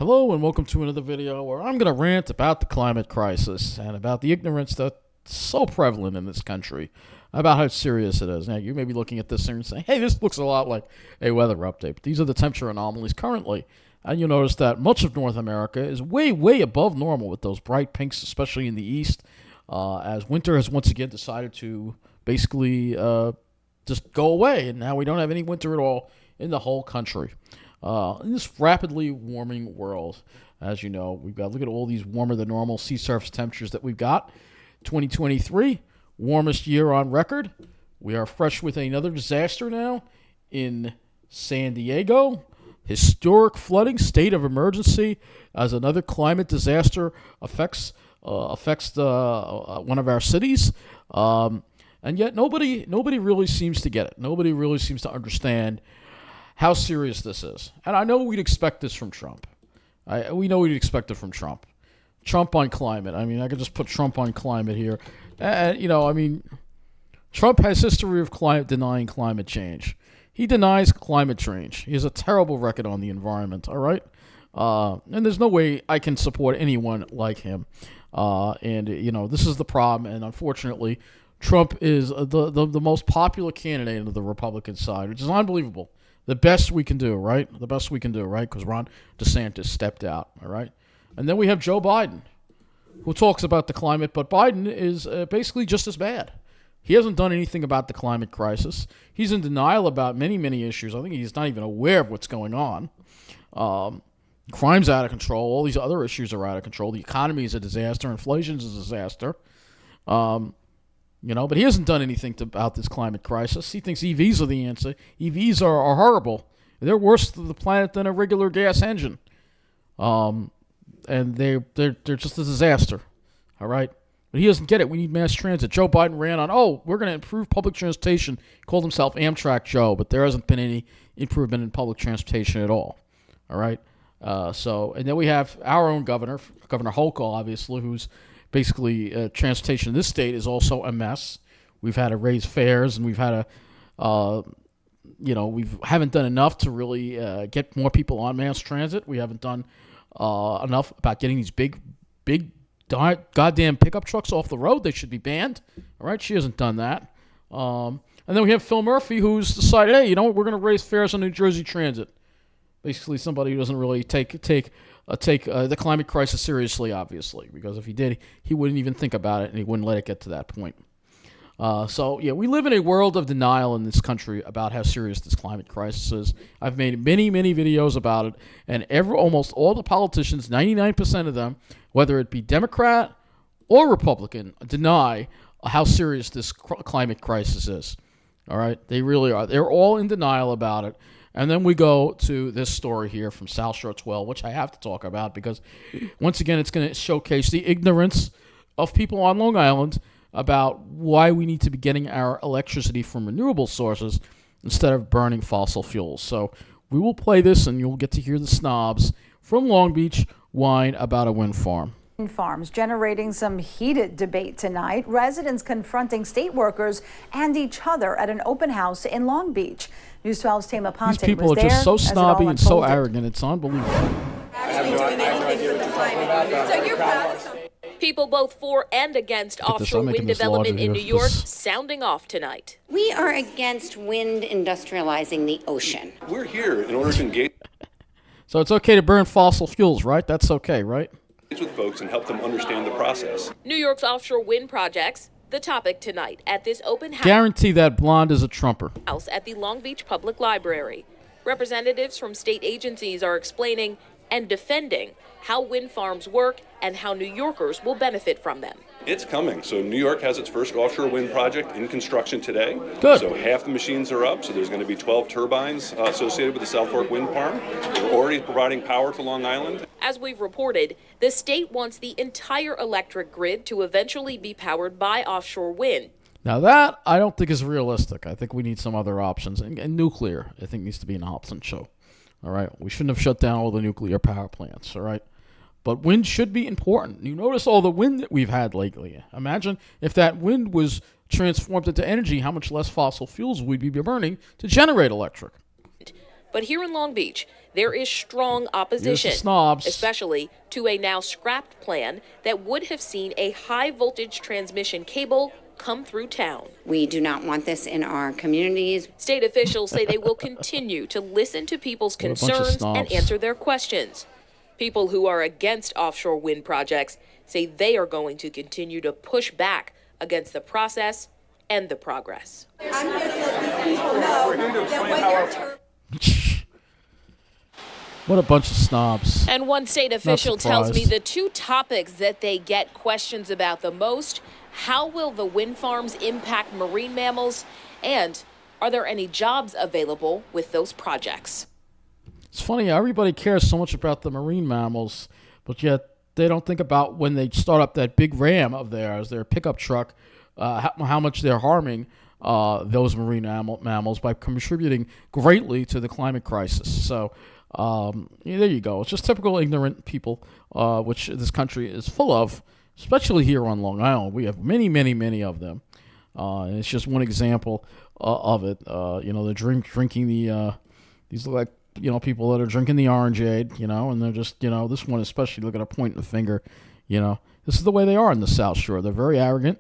Hello and welcome to another video where I'm going to rant about the climate crisis and about the ignorance that's so prevalent in this country about how serious it is. Now, you may be looking at this and saying, hey, this looks a lot like a weather update. But these are the temperature anomalies currently. And you'll notice that much of North America is way, way above normal with those bright pinks, especially in the east, as winter has once again decided to basically just go away. And now we don't have any winter at all in the whole country. In this rapidly warming world, as you know, we've got, look at all these warmer than normal sea surface temperatures that we've got. 2023, warmest year on record. We are fresh with another disaster now in San Diego. Historic flooding, state of emergency, as another climate disaster affects one of our cities. And yet nobody really seems to get it. Nobody really seems to understand how serious this is. And I know we'd expect this from Trump. We know we'd expect it from Trump. Trump on climate. I mean, I could just put Trump on climate here. And, Trump has history of denying climate change. He denies climate change. He has a terrible record on the environment, all right? And there's no way I can support anyone like him. This is the problem. And unfortunately, Trump is the most popular candidate of the Republican side, which is unbelievable. The best we can do, right? The best we can do, right? Because Ron DeSantis stepped out, all right? And then we have Joe Biden, who talks about the climate, but Biden is basically just as bad. He hasn't done anything about the climate crisis. He's in denial about many, many issues. I think he's not even aware of what's going on. Crime's out of control. All these other issues are out of control. The economy is a disaster. Inflation's a disaster. But he hasn't done anything about this climate crisis. He thinks EVs are the answer. EVs are horrible. They're worse to the planet than a regular gas engine. And they're just a disaster. All right? But he doesn't get it. We need mass transit. Joe Biden ran on, we're going to improve public transportation. He called himself Amtrak Joe, but there hasn't been any improvement in public transportation at all. All right? And then we have our own governor, Governor Hochul, obviously, who's basically transportation in this state is also a mess. We've had to raise fares, and we've had to, we haven't done enough to really get more people on mass transit. We haven't done enough about getting these big goddamn pickup trucks off the road. They should be banned. All right, she hasn't done that. And then we have Phil Murphy, who's decided, hey, we're going to raise fares on New Jersey Transit. Basically, somebody who doesn't really take the climate crisis seriously, obviously, because if he did, he wouldn't even think about it, and he wouldn't let it get to that point. We live in a world of denial in this country about how serious this climate crisis is. I've made many, many videos about it, and almost all the politicians, 99% of them, whether it be Democrat or Republican, deny how serious this climate crisis is. All right? They really are. They're all in denial about it. And then we go to this story here from South Shore 12, which I have to talk about because, once again, it's going to showcase the ignorance of people on Long Island about why we need to be getting our electricity from renewable sources instead of burning fossil fuels. So we will play this, and you'll get to hear the snobs from Long Beach whine about a wind farm. Farms generating some heated debate tonight. Residents confronting state workers and each other at an open house in Long Beach. News 12's Tama Ponte was there. These people are just so snobby and so arrogant. It's unbelievable. People both for and against offshore wind development in New York sounding off tonight. We are against wind industrializing the ocean. We're here in order to engage. So it's okay to burn fossil fuels, right? That's okay, right? With folks and help them understand the process. New York's offshore wind projects, the topic tonight at this open house. Guarantee that blonde is a Trumper. House at the Long Beach Public Library. Representatives from state agencies are explaining and defending how wind farms work and how New Yorkers will benefit from them. It's coming. So New York has its first offshore wind project in construction today. Good. So half the machines are up. So there's going to be 12 turbines associated with the South Fork wind farm. They're already providing power to Long Island. As we've reported, the state wants the entire electric grid to eventually be powered by offshore wind. Now that I don't think is realistic. I think we need some other options. And nuclear, I think, needs to be an option show. All right. We shouldn't have shut down all the nuclear power plants. All right. But wind should be important. You notice all the wind that we've had lately. Imagine if that wind was transformed into energy, how much less fossil fuels we'd be burning to generate electric. But here in Long Beach, there is strong opposition, snobs. especially to a now scrapped plan that would have seen a high-voltage transmission cable come through town. We do not want this in our communities. State officials say they will continue to listen to people's concerns and answer their questions. People who are against offshore wind projects say they are going to continue to push back against the process and the progress. I'm here to let these people know that What a bunch of snobs. And one state official tells me the two topics that they get questions about the most: how will the wind farms impact marine mammals? And are there any jobs available with those projects? It's funny, everybody cares so much about the marine mammals, but yet they don't think about when they start up that big ram of theirs, their pickup truck, how much they're harming those marine mammals by contributing greatly to the climate crisis. So there you go. It's just typical ignorant people, which this country is full of, especially here on Long Island. We have many, many, many of them. And it's just one example of it. They're drinking these look like, people that are drinking the orangeade, and they're just, this one especially, look at her pointing the finger, This is the way they are in the South Shore. They're very arrogant,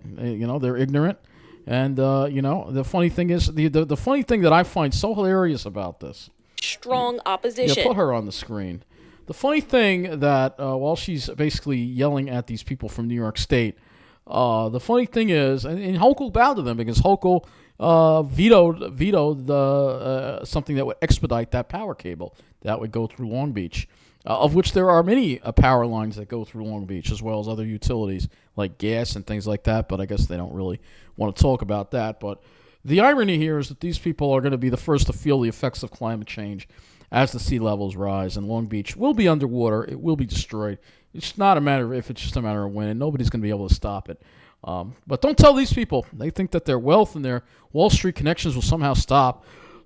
they're ignorant. And, the funny thing is, the funny thing that I find so hilarious about this. Strong opposition. Yeah, put her on the screen. The funny thing that while she's basically yelling at these people from New York State, the funny thing is, and Hochul bowed to them because Hochul vetoed something that would expedite that power cable that would go through Long Beach, of which there are many power lines that go through Long Beach, as well as other utilities like gas and things like that, but I guess they don't really want to talk about that. But the irony here is that these people are going to be the first to feel the effects of climate change as the sea levels rise, and Long Beach will be underwater. It will be destroyed. It's not a matter of if, it's just a matter of when, and nobody's going to be able to stop it. But don't tell these people. They think that their wealth and their Wall Street connections will somehow stop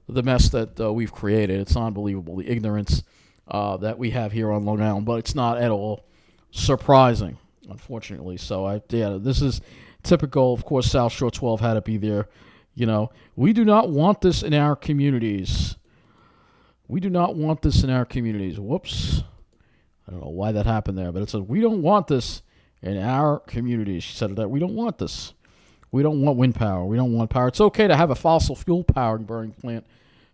the mess that we've created. It's unbelievable, the ignorance that we have here on Long Island, but it's not at all surprising, unfortunately. So, this is typical. Of course, South Shore 12 had to be there. We do not want this in our communities. We do not want this in our communities. Whoops. I don't know why that happened there, but it says, we don't want this in our communities. She said that we don't want this. We don't want wind power. We don't want power. It's okay to have a fossil fuel powered burning plant.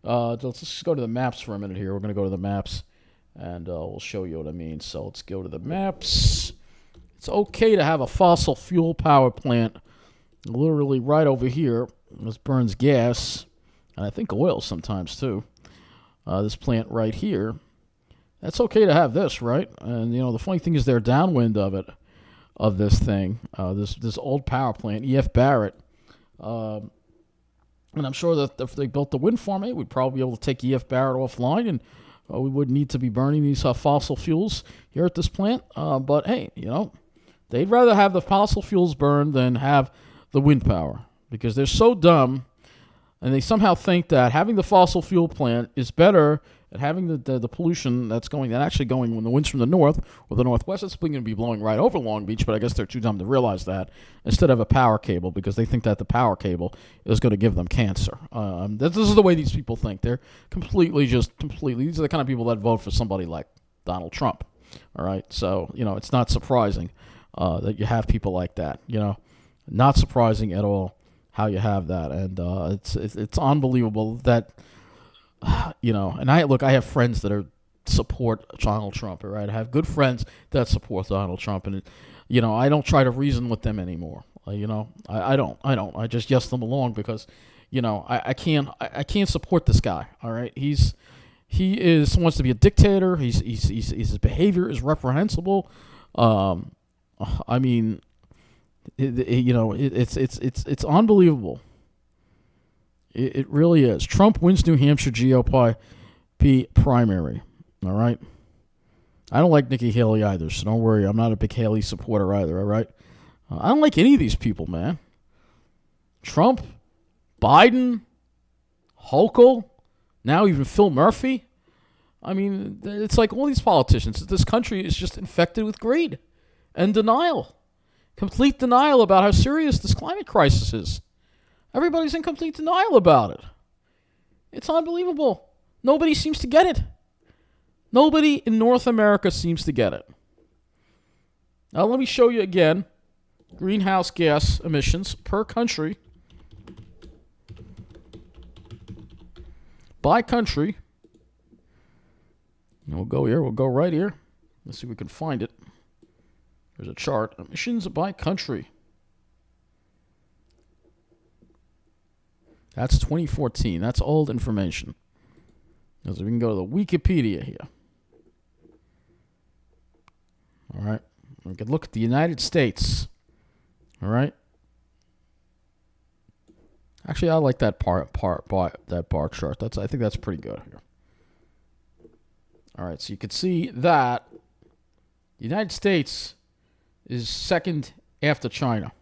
Let's just go to the maps for a minute here. We're going to go to the maps, and we'll show you what I mean. So let's go to the maps. It's okay to have a fossil fuel power plant literally right over here. This burns gas, and I think oil sometimes too. This plant right here, that's okay to have this, right? And the funny thing is they're downwind of this thing, this old power plant, E.F. Barrett. And I'm sure that if they built the wind farm, we'd probably be able to take E.F. Barrett offline, and we wouldn't need to be burning these fossil fuels here at this plant. But hey, they'd rather have the fossil fuels burned than have the wind power, because they're so dumb, and they somehow think that having the fossil fuel plant is better than having the pollution that's actually going when the wind's from the north or the northwest. It's going to be blowing right over Long Beach, but I guess they're too dumb to realize that, instead of a power cable, because they think that the power cable is going to give them cancer. This is the way these people think. They're completely, these are the kind of people that vote for somebody like Donald Trump. All right, so, it's not surprising that you have people like that, Not surprising at all how you have that, and it's unbelievable that, and I have friends that support Donald Trump, all right? I have good friends that support Donald Trump, and, I don't try to reason with them anymore, I don't. I just yes them along because, I can't support this guy, all right? He wants to be a dictator. His behavior is reprehensible. I mean, it's unbelievable. It really is. Trump wins New Hampshire GOP primary. All right. I don't like Nikki Haley either, so don't worry. I'm not a big Haley supporter either. All right. I don't like any of these people, man. Trump, Biden, Hochul, now even Phil Murphy. I mean, it's like all these politicians. This country is just infected with greed and denial. Complete denial about how serious this climate crisis is. Everybody's in complete denial about it. It's unbelievable. Nobody seems to get it. Nobody in North America seems to get it. Now, let me show you again greenhouse gas emissions per country. By country. And we'll go here. We'll go right here. Let's see if we can find it. There's a chart. Emissions by country. That's 2014. That's old information. So we can go to the Wikipedia here. All right. We can look at the United States. All right. Actually, I like that bar chart. I think that's pretty good here. All right, so you can see that the United States is second after China.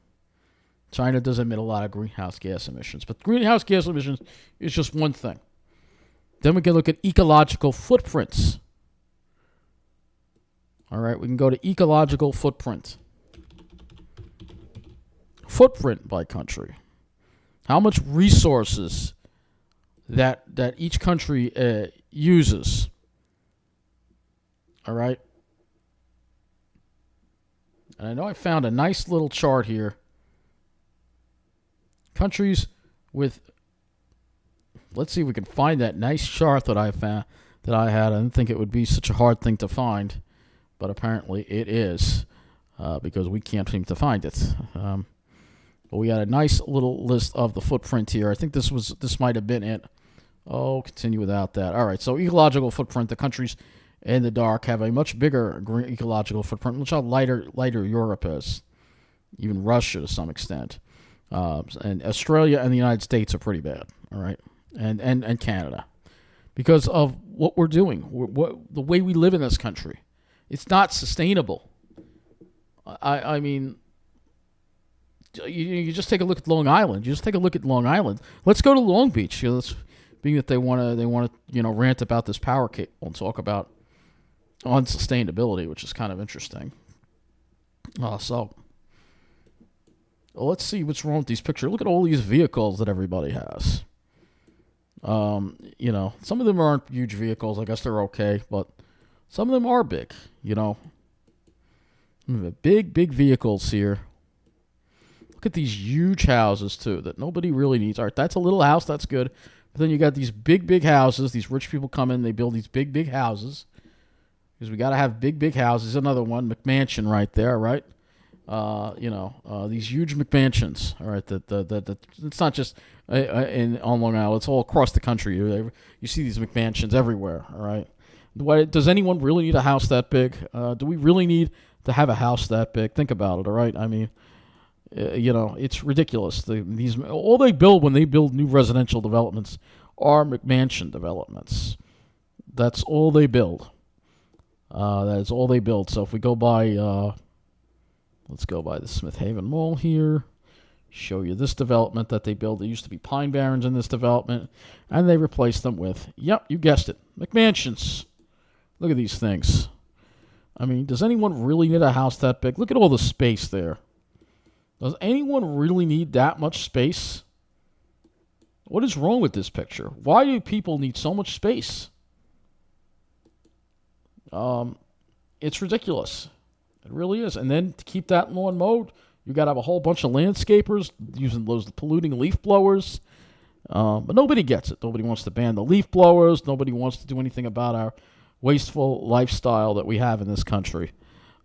China does emit a lot of greenhouse gas emissions, but greenhouse gas emissions is just one thing. Then we can look at ecological footprints. All right, we can go to ecological footprint. Footprint by country. How much resources that each country uses. All right. And I know I found a nice little chart here. Countries with, let's see if we can find that nice chart that I found, that I had. I didn't think it would be such a hard thing to find, but apparently it is, because we can't seem to find it. But we got a nice little list of the footprint here. I think this might have been it. Oh, continue without that. All right, so ecological footprint. The countries in the dark have a much bigger ecological footprint. Look how lighter Europe is. Even Russia to some extent. And Australia and the United States are pretty bad. All right, and Canada, because of what we're doing, the way we live in this country. It's not sustainable. I mean, you just take a look at Long Island. Let's go to Long Beach. Being that they want to rant about this power cable and talk about unsustainability, which is kind of interesting. So let's see what's wrong with these pictures. Look at all these vehicles that everybody has. Some of them aren't huge vehicles. I guess they're okay, but some of them are big. Big vehicles here. Look at these huge houses, too, that nobody really needs. All right, that's a little house. That's good. But then you got these big houses. These rich people come in. They build these big houses. Because we got to have big houses. Another one, McMansion right there, right? These huge McMansions. All right, that it's not just on Long Island. It's all across the country. You see these McMansions everywhere, all right? Does anyone really need a house that big? Do we really need to have a house that big? Think about it, all right? I mean, it's ridiculous. All they build when they build new residential developments are McMansion developments. That's all they build. That is all they build. So if we go by, let's go by the Smith Haven Mall here. Show you this development that they built. There used to be Pine Barrens in this development, and they replaced them with, yep, you guessed it, McMansions. Look at these things. I mean, does anyone really need a house that big? Look at all the space there. Does anyone really need that much space? What is wrong with this picture? Why do people need so much space? It's ridiculous. It really is. And then to keep that lawn mowed, you got to have a whole bunch of landscapers using those polluting leaf blowers. But nobody gets it. Nobody wants to ban the leaf blowers. Nobody wants to do anything about our wasteful lifestyle that we have in this country.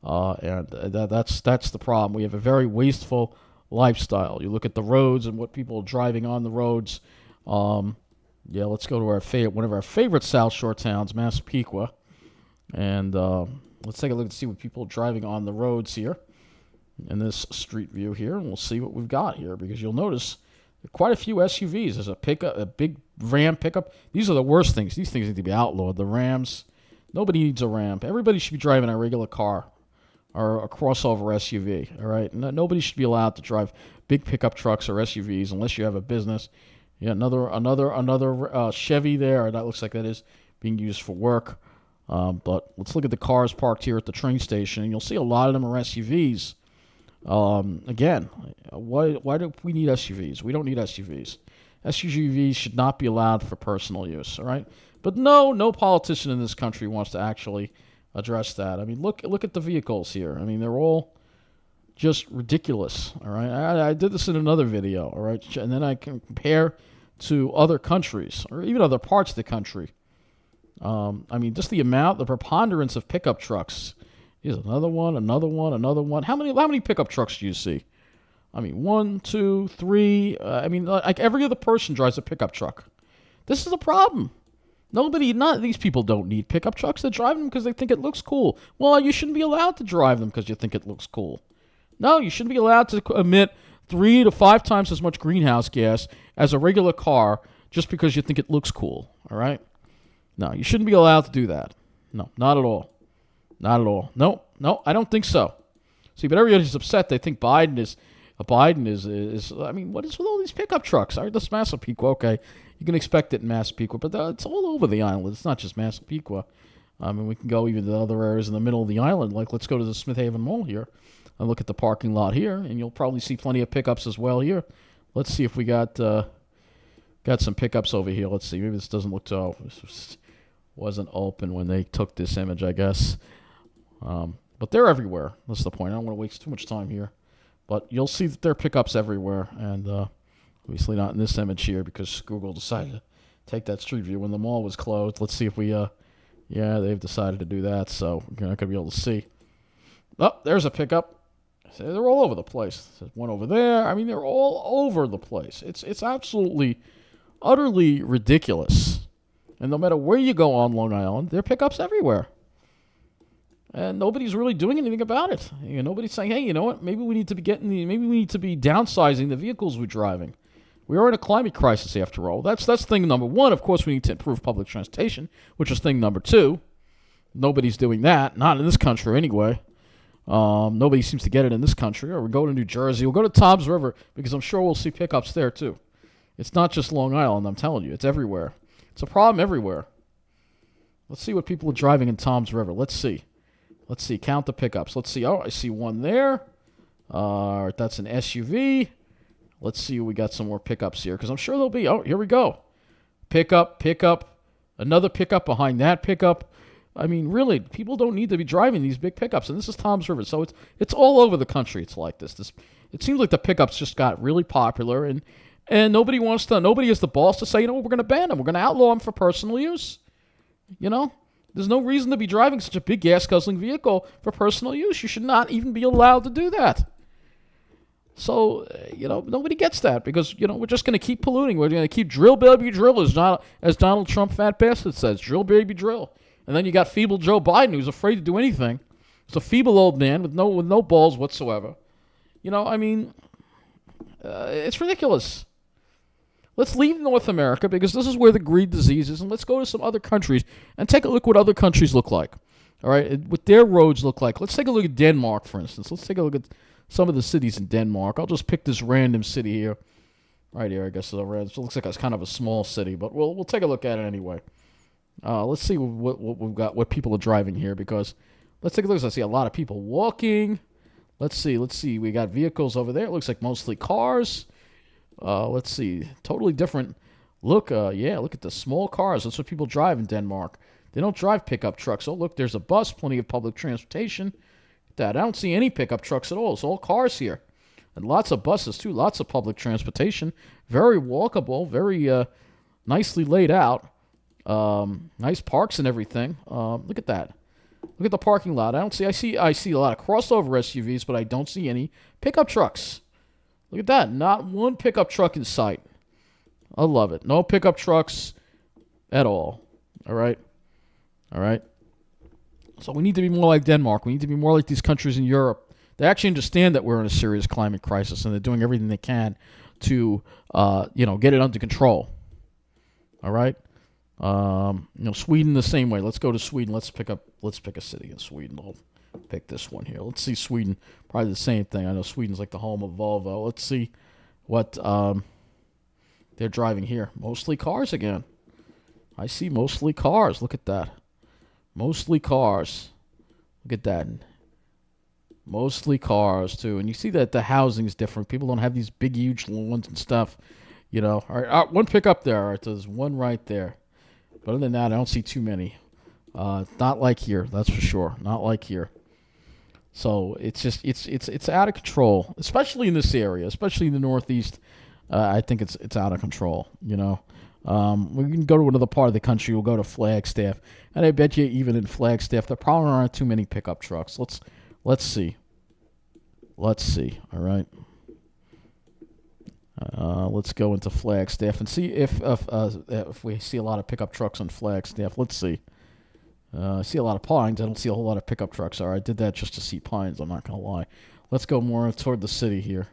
And that's the problem. We have a very wasteful lifestyle. You look at the roads and what people are driving on the roads. Let's go to one of our favorite South Shore towns, Massapequa. And let's take a look and see what people are driving on the roads here in this street view here. And we'll see what we've got here, because you'll notice quite a few SUVs. There's a big Ram pickup. These are the worst things. These things need to be outlawed. The Rams. Nobody needs a Ram. Everybody should be driving a regular car or a crossover SUV, all right? Nobody should be allowed to drive big pickup trucks or SUVs unless you have a business. Yeah, another Chevy there. That looks like that is being used for work. But let's look at the cars parked here at the train station, and you'll see a lot of them are SUVs. Again, why do we need SUVs? We don't need SUVs. SUVs should not be allowed for personal use, all right? But no politician in this country wants to actually address that. I mean, look at the vehicles here. I mean, they're all just ridiculous, all right? I did this in another video, all right? And then I can compare to other countries or even other parts of the country. I mean, just the preponderance of pickup trucks. Here's another one. How many pickup trucks do you see? I mean, 1, 2, 3. I mean, like every other person drives a pickup truck. This is a problem. These people don't need pickup trucks. They drive them because they think it looks cool. Well, you shouldn't be allowed to drive them because you think it looks cool. No, you shouldn't be allowed to emit 3 to 5 times as much greenhouse gas as a regular car just because you think it looks cool. All right? No, you shouldn't be allowed to do that. No, not at all. Not at all. No, I don't think so. See, but everybody's upset. They think Biden is. I mean, what is with all these pickup trucks? All right, this Massapequa, okay, you can expect it in Massapequa, but it's all over the island. It's not just Massapequa. I mean, we can go even to other areas in the middle of the island. Like, let's go to the Smith Haven Mall here and look at the parking lot here, and you'll probably see plenty of pickups as well here. Let's see if we got some pickups over here. Let's see. Maybe this doesn't look so. This wasn't open when they took this image, I guess. But they're everywhere. That's the point. I don't want to waste too much time here. But you'll see that there are pickups everywhere. And obviously not in this image here because Google decided to take that street view when the mall was closed. Let's see if we... yeah, they've decided to do that, so you're not going to be able to see. Oh, there's a pickup. They're all over the place. There's one over there. I mean, they're all over the place. It's absolutely, utterly ridiculous. And no matter where you go on Long Island, there are pickups everywhere. And nobody's really doing anything about it. Nobody's saying, hey, you know what? Maybe we need to be downsizing the vehicles we're driving. We are in a climate crisis, after all. That's thing number one. Of course, we need to improve public transportation, which is thing number two. Nobody's doing that. Not in this country, anyway. Nobody seems to get it in this country. Or we go to New Jersey. We'll go to Toms River, because I'm sure we'll see pickups there, too. It's not just Long Island, I'm telling you. It's everywhere. It's a problem everywhere. Let's see what people are driving in Toms River. Let's see. Count the pickups. Let's see. Oh, I see one there. That's an SUV. Let's see. We got some more pickups here because I'm sure there'll be. Oh, here we go. Pickup. Another pickup behind that pickup. I mean, really, people don't need to be driving these big pickups. And this is Toms River, so it's all over the country. It's like this. It seems like the pickups just got really popular, and nobody is the boss to say, we're going to ban them. We're going to outlaw them for personal use. There's no reason to be driving such a big gas-guzzling vehicle for personal use. You should not even be allowed to do that. So, nobody gets that because, we're just going to keep polluting. We're going to keep drill, baby, drill, as Donald Trump fat bastard says. Drill, baby, drill. And then you got feeble Joe Biden who's afraid to do anything. He's a feeble old man with no balls whatsoever. It's ridiculous. Let's leave North America because this is where the greed disease is, and let's go to some other countries and take a look what other countries look like. All right, what their roads look like. Let's take a look at Denmark, for instance. Let's take a look at some of the cities in Denmark. I'll just pick this random city here. Right here, I guess it looks like it's kind of a small city, but we'll take a look at it anyway. Let's see what we've got, what people are driving here, because let's take a look. I see a lot of people walking. Let's see. We got vehicles over there. It looks like mostly cars. Let's see. Totally different look. Look at the small cars. That's what people drive in Denmark. They don't drive pickup trucks. Oh, look, there's a bus, plenty of public transportation. I don't see any pickup trucks at all. It's all cars here. And lots of buses, too. Lots of public transportation. Very walkable. Very nicely laid out. Nice parks and everything. Look at that. Look at the parking lot. I see a lot of crossover SUVs, but I don't see any pickup trucks. Look at that. Not one pickup truck in sight. I love it. No pickup trucks at all. All right. So we need to be more like Denmark. We need to be more like these countries in Europe. They actually understand that we're in a serious climate crisis, and they're doing everything they can to, get it under control. All right. Sweden the same way. Let's go to Sweden. Let's pick a city in Sweden. I'll pick this one here. Let's see Sweden. Probably the same thing. I know Sweden's like the home of Volvo. Let's see what they're driving here. Mostly cars again. I see mostly cars. Look at that. Mostly cars. Look at that. Mostly cars too. And you see that the housing is different. People don't have these big, huge lawns and stuff. You know, all right, one pickup there. All right, there's one right there. But other than that, I don't see too many. Not like here, that's for sure. Not like here. So it's just it's out of control, especially in this area, especially in the Northeast. I think it's out of control. You know, we can go to another part of the country. We'll go to Flagstaff, and I bet you even in Flagstaff there probably aren't too many pickup trucks. Let's see. Let's see. All right. Let's go into Flagstaff and see if we see a lot of pickup trucks on Flagstaff. Let's see. I see a lot of pines. I don't see a whole lot of pickup trucks. All right, I did that just to see pines. I'm not going to lie. Let's go more toward the city here.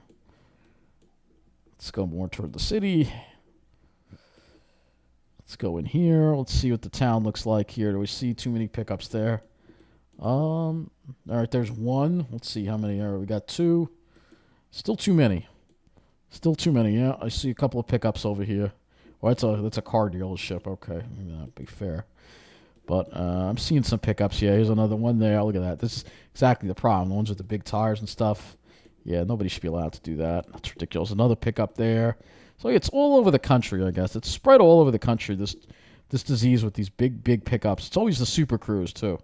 Let's go more toward the city. Let's go in here. Let's see what the town looks like here. Do we see too many pickups there? All right, there's one. Let's see how many are. We got two. Still too many. Still too many. Yeah, I see a couple of pickups over here. Well, that's a car dealership. Okay, maybe that'd be fair. But I'm seeing some pickups. Yeah, here's another one there. Look at that. This is exactly the problem. The ones with the big tires and stuff. Yeah, nobody should be allowed to do that. That's ridiculous. Another pickup there. So it's all over the country, I guess. It's spread all over the country, this disease with these big pickups. It's always the super crews, too.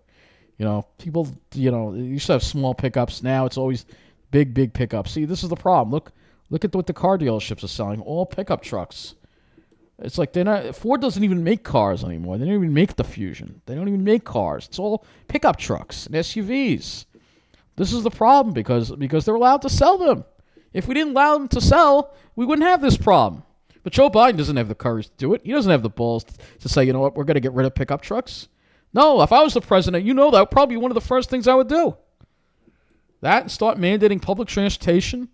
You know, people, you know, they used to have small pickups. Now it's always big pickups. See, this is the problem. Look at what the car dealerships are selling. All pickup trucks. It's like Ford doesn't even make cars anymore. They don't even make the Fusion. They don't even make cars. It's all pickup trucks and SUVs. This is the problem because they're allowed to sell them. If we didn't allow them to sell, we wouldn't have this problem. But Joe Biden doesn't have the courage to do it. He doesn't have the balls to say, you know what, we're going to get rid of pickup trucks. No, if I was the president, you know that would probably be one of the first things I would do. That and start mandating public transportation.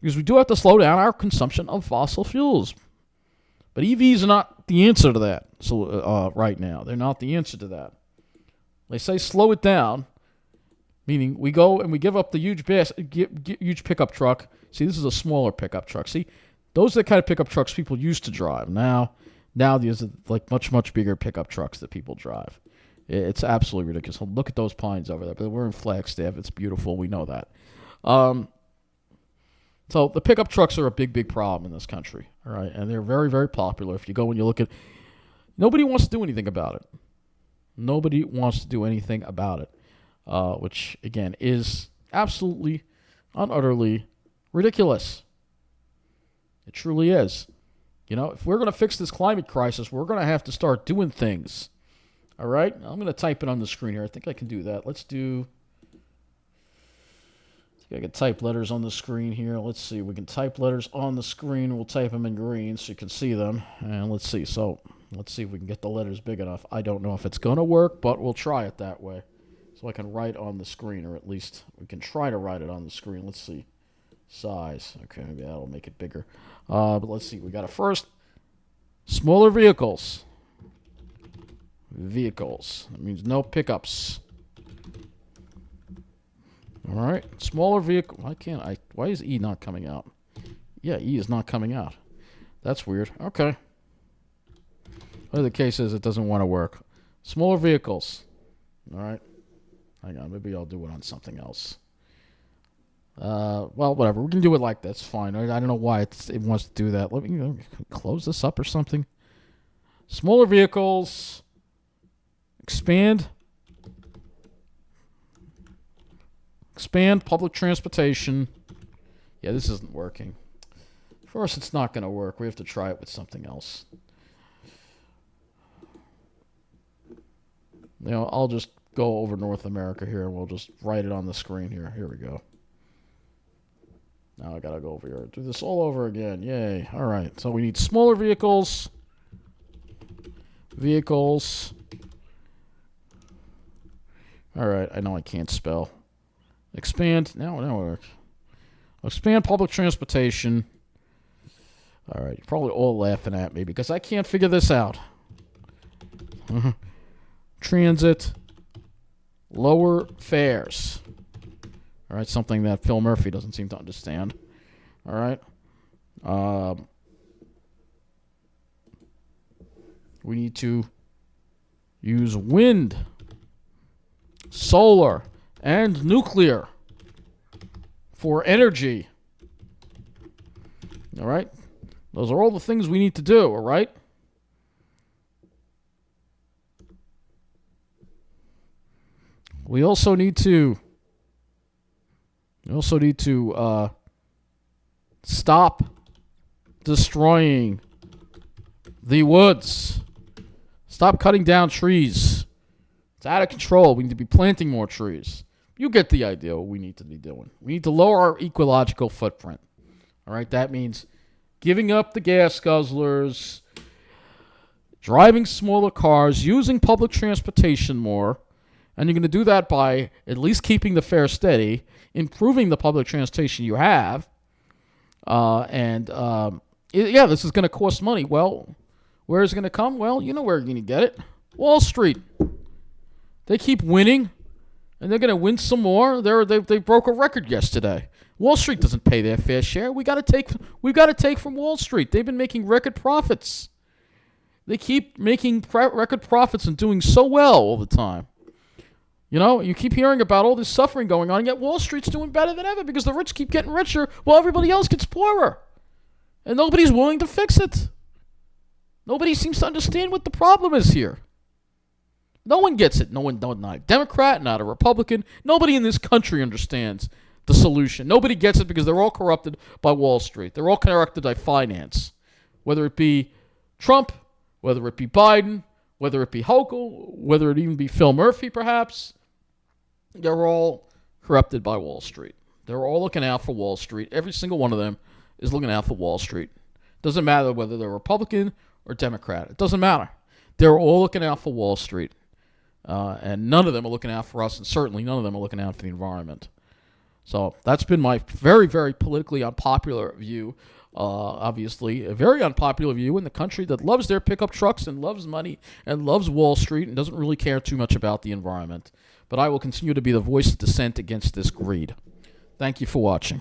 Because we do have to slow down our consumption of fossil fuels. But EVs are not the answer to that. So right now, they're not the answer to that. They say slow it down, meaning we go and we give up the huge pickup truck. See, this is a smaller pickup truck. See, those are the kind of pickup trucks people used to drive. Now these are like much bigger pickup trucks that people drive. It's absolutely ridiculous. Look at those pines over there. But we're in Flagstaff. It's beautiful. We know that. So the pickup trucks are a big problem in this country, all right? And they're very popular. If you go and you look at, nobody wants to do anything about it. Nobody wants to do anything about it, which, again, is absolutely and utterly ridiculous. It truly is. You know, if we're going to fix this climate crisis, we're going to have to start doing things, all right? I'm going to type it on the screen here. I think I can do that. Let's do... I can type letters on the screen here. Let's see. We can type letters on the screen. We'll type them in green so you can see them. And let's see. So let's see if we can get the letters big enough. I don't know if it's going to work, but we'll try it that way. So I can write on the screen, or at least we can try to write it on the screen. Let's see. Size. Okay, maybe that'll make it bigger. But let's see. We got a first. Smaller vehicles. Vehicles. That means no pickups. All right, smaller vehicle. Why is E not coming out? Yeah, E is not coming out. That's weird. Okay. Whatever the case is, it doesn't want to work. Smaller vehicles. All right. Hang on, maybe I'll do it on something else. Well, whatever. We can do it like that. It's fine. I don't know why it wants to do that. Let me close this up or something. Smaller vehicles. Expand public transportation. Yeah, this isn't working. Of course, it's not going to work. We have to try it with something else. You know, I'll just go over North America here, and we'll just write it on the screen here. Here we go. Now I got to go over here. Do this all over again. Yay. All right. So we need smaller vehicles. Vehicles. All right. I know I can't spell. Expand. Now it works. Expand public transportation. All right. You're probably all laughing at me because I can't figure this out. Transit. Lower fares. All right. Something that Phil Murphy doesn't seem to understand. All right. We need to use wind, solar, and nuclear for energy. All right. Those are all the things we need to do, all right? We also need to stop destroying the woods. Stop cutting down trees. It's out of control. We need to be planting more trees. You get the idea of what we need to be doing. We need to lower our ecological footprint. All right, that means giving up the gas guzzlers, driving smaller cars, using public transportation more, and you're going to do that by at least keeping the fare steady, improving the public transportation you have, this is going to cost money. Well, where is it going to come? Well, you know where you're going to get it. Wall Street. They keep winning, and they're going to win some more. They broke a record yesterday. Wall Street doesn't pay their fair share. We got to take from Wall Street. They've been making record profits. They keep making record profits and doing so well all the time. You know, you keep hearing about all this suffering going on, and yet Wall Street's doing better than ever because the rich keep getting richer while everybody else gets poorer. And nobody's willing to fix it. Nobody seems to understand what the problem is here. No one gets it. Not a Democrat, not a Republican. Nobody in this country understands the solution. Nobody gets it because they're all corrupted by Wall Street. They're all corrupted by finance. Whether it be Trump, whether it be Biden, whether it be Hochul, whether it even be Phil Murphy perhaps, they're all corrupted by Wall Street. They're all looking out for Wall Street. Every single one of them is looking out for Wall Street. Doesn't matter whether they're Republican or Democrat. It doesn't matter. They're all looking out for Wall Street. And none of them are looking out for us, and certainly none of them are looking out for the environment. So that's been my very, very politically unpopular view. Obviously, a very unpopular view in the country that loves their pickup trucks and loves money and loves Wall Street and doesn't really care too much about the environment. But I will continue to be the voice of dissent against this greed. Thank you for watching.